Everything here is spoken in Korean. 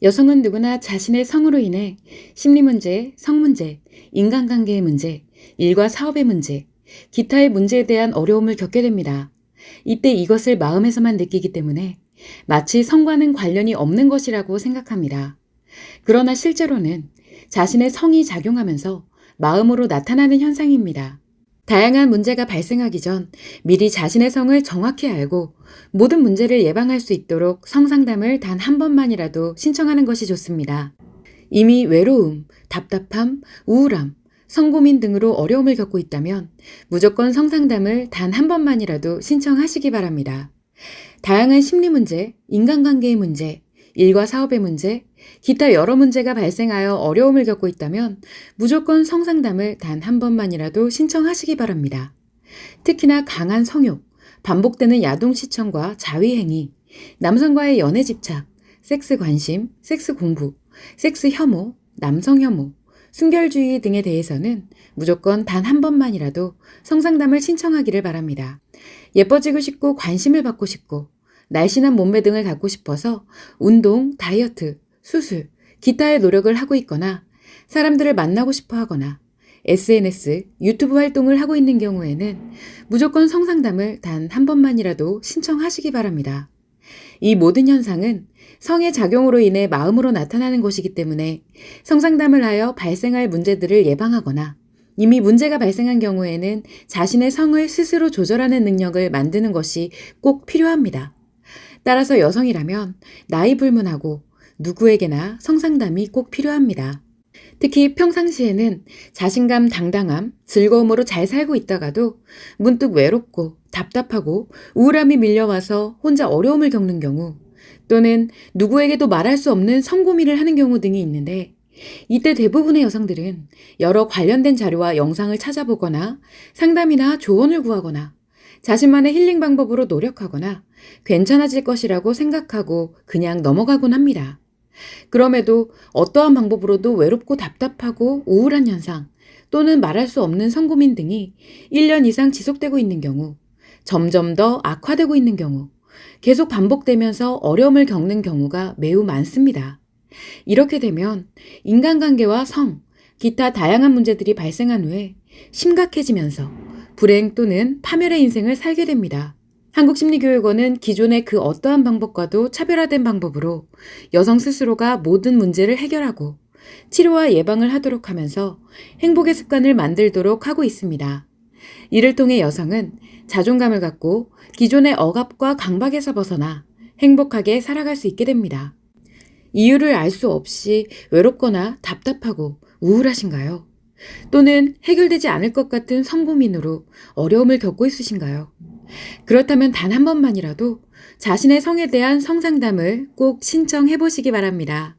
여성은 누구나 자신의 성으로 인해 심리 문제, 성 문제, 인간관계의 문제, 일과 사업의 문제, 기타의 문제에 대한 어려움을 겪게 됩니다. 이때 이것을 마음에서만 느끼기 때문에 마치 성과는 관련이 없는 것이라고 생각합니다. 그러나 실제로는 자신의 성이 작용하면서 마음으로 나타나는 현상입니다. 다양한 문제가 발생하기 전 미리 자신의 성을 정확히 알고 모든 문제를 예방할 수 있도록 성상담을 단 한 번만이라도 신청하는 것이 좋습니다. 이미 외로움, 답답함, 우울함, 성고민 등으로 어려움을 겪고 있다면 무조건 성상담을 단 한 번만이라도 신청하시기 바랍니다. 다양한 심리 문제, 인간관계의 문제, 일과 사업의 문제, 기타 여러 문제가 발생하여 어려움을 겪고 있다면 무조건 성상담을 단 한 번만이라도 신청하시기 바랍니다. 특히나 강한 성욕, 반복되는 야동시청과 자위행위, 남성과의 연애 집착, 섹스 관심, 섹스 공부, 섹스 혐오, 남성 혐오, 순결주의 등에 대해서는 무조건 단 한 번만이라도 성상담을 신청하기를 바랍니다. 예뻐지고 싶고 관심을 받고 싶고 날씬한 몸매 등을 갖고 싶어서 운동, 다이어트, 수술, 기타의 노력을 하고 있거나 사람들을 만나고 싶어 하거나 SNS, 유튜브 활동을 하고 있는 경우에는 무조건 성상담을 단 한 번만이라도 신청하시기 바랍니다. 이 모든 현상은 성의 작용으로 인해 마음으로 나타나는 것이기 때문에 성상담을 하여 발생할 문제들을 예방하거나 이미 문제가 발생한 경우에는 자신의 성을 스스로 조절하는 능력을 만드는 것이 꼭 필요합니다. 따라서 여성이라면 나이 불문하고 누구에게나 성상담이 꼭 필요합니다. 특히 평상시에는 자신감, 당당함, 즐거움으로 잘 살고 있다가도 문득 외롭고 답답하고 우울함이 밀려와서 혼자 어려움을 겪는 경우 또는 누구에게도 말할 수 없는 성고민을 하는 경우 등이 있는데 이때 대부분의 여성들은 여러 관련된 자료와 영상을 찾아보거나 상담이나 조언을 구하거나 자신만의 힐링 방법으로 노력하거나 괜찮아질 것이라고 생각하고 그냥 넘어가곤 합니다. 그럼에도 어떠한 방법으로도 외롭고 답답하고 우울한 현상 또는 말할 수 없는 성고민 등이 1년 이상 지속되고 있는 경우, 점점 더 악화되고 있는 경우, 계속 반복되면서 어려움을 겪는 경우가 매우 많습니다. 이렇게 되면 인간관계와 성, 기타 다양한 문제들이 발생한 후에 심각해지면서 불행 또는 파멸의 인생을 살게 됩니다. 한국심리교육원은 기존의 그 어떠한 방법과도 차별화된 방법으로 여성 스스로가 모든 문제를 해결하고 치료와 예방을 하도록 하면서 행복의 습관을 만들도록 하고 있습니다. 이를 통해 여성은 자존감을 갖고 기존의 억압과 강박에서 벗어나 행복하게 살아갈 수 있게 됩니다. 이유를 알 수 없이 외롭거나 답답하고 우울하신가요? 또는 해결되지 않을 것 같은 성고민으로 어려움을 겪고 있으신가요? 그렇다면 단 한 번만이라도 자신의 성에 대한 성상담을 꼭 신청해 보시기 바랍니다.